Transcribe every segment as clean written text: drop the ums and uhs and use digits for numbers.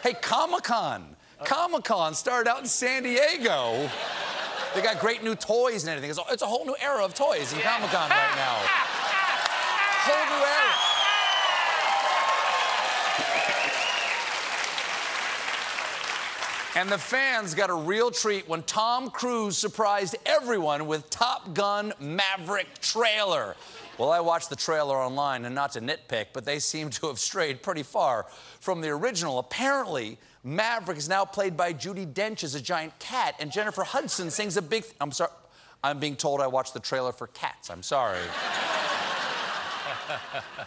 Hey, Comic-Con. Comic-Con started out in San Diego. They got great new toys and everything. It's a whole new era of toys in Comic-Con right now. Whole new era. And the fans got a real treat when Tom Cruise surprised everyone with Top Gun Maverick trailer. Well, I watched the trailer online, and not to nitpick, but they seem to have strayed pretty far from the original. Apparently, Maverick is now played by Judi Dench as a giant cat, and Jennifer Hudson sings a big... I'm sorry. I'm being told I watched the trailer for Cats. I'm sorry.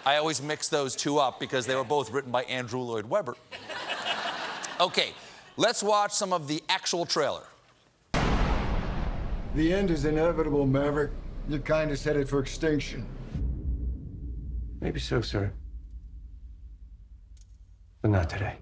I always mix those two up because they were both written by Andrew Lloyd Webber. Okay, let's watch some of the actual trailer. The end is inevitable, Maverick. Your kind is headed for extinction. Maybe so, sir. But not today.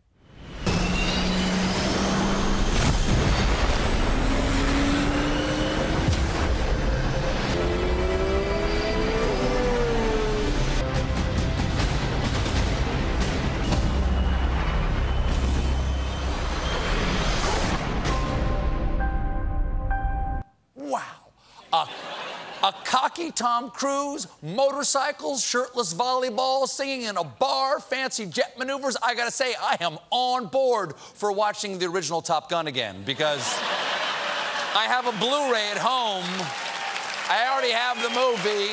A cocky Tom Cruise, motorcycles, shirtless volleyball, singing in a bar, fancy jet maneuvers. I gotta say, I am on board for watching the original Top Gun again because I have a Blu-ray at home. I already have the movie.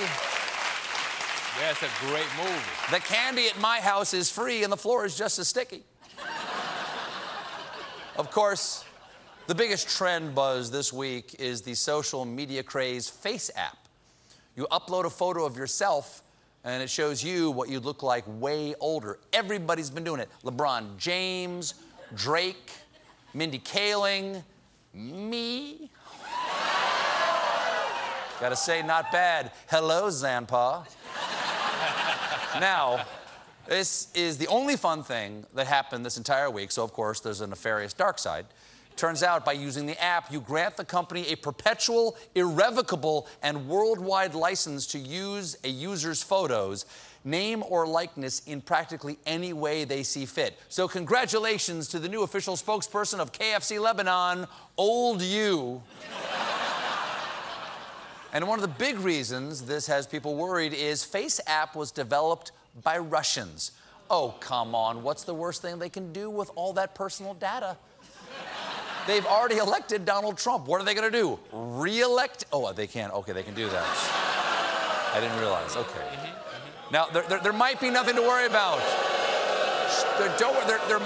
Yeah, it's a great movie. The candy at my house is free and the floor is just as sticky. Of course, the biggest trend buzz this week is the social media craze Face app. You upload a photo of yourself, and it shows you what you'd look like way older. Everybody's been doing it. LeBron James, Drake, Mindy Kaling, me. Gotta say, not bad. Hello, Zanpa. Now, this is the only fun thing that happened this entire week, so of course there's a nefarious dark side. Turns out, by using the app, you grant the company a perpetual, irrevocable, and worldwide license to use a user's photos, name or likeness in practically any way they see fit. So congratulations to the new official spokesperson of KFC Lebanon, Old You. And one of the big reasons this has people worried is Face app was developed by Russians. Oh, come on, what's the worst thing they can do with all that personal data? They've already elected Donald Trump. What are they going to do? Re-elect? Oh, they can. Okay, they can do that. I didn't realize. Okay. Now, there might be nothing to worry about. There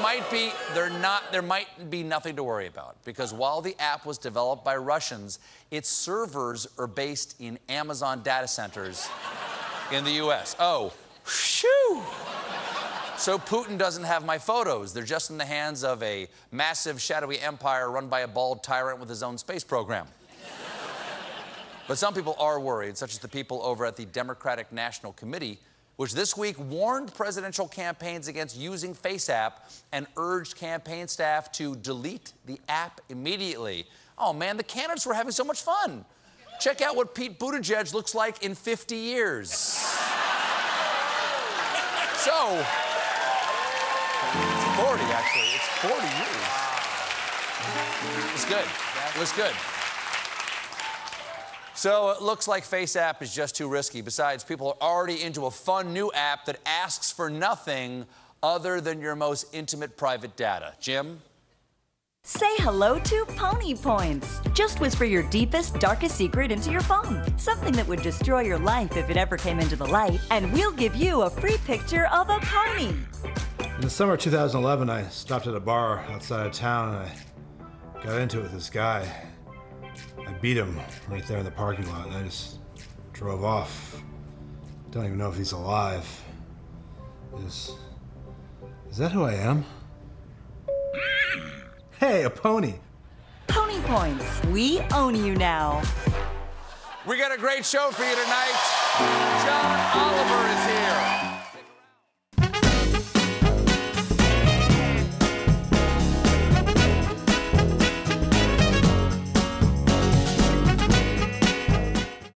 might be nothing to worry about, because while the app was developed by Russians, its servers are based in Amazon data centers in the U.S. Oh, shoo! So Putin doesn't have my photos. They're just in the hands of a massive, shadowy empire run by a bald tyrant with his own space program. But some people are worried, such as the people over at the Democratic National Committee, which this week warned presidential campaigns against using Face app and urged campaign staff to delete the app immediately. Oh, man, the candidates were having so much fun. Check out what Pete Buttigieg looks like in 50 years. So... It's 40, actually. It's 40 years. It's good. It was good. So it looks like Face app is just too risky. Besides, people are already into a fun new app that asks for nothing other than your most intimate private data. Jim? Say hello to Pony Points. Just whisper your deepest, darkest secret into your phone. Something that would destroy your life if it ever came into the light, and we'll give you a free picture of a pony. In the summer of 2011, I stopped at a bar outside of town and I got into it with this guy. I beat him right there in the parking lot and I just drove off. Don't even know if he's alive. Is that who I am? Hey, a pony. Pony Points. We own you now. We got a great show for you tonight. John Oliver is here.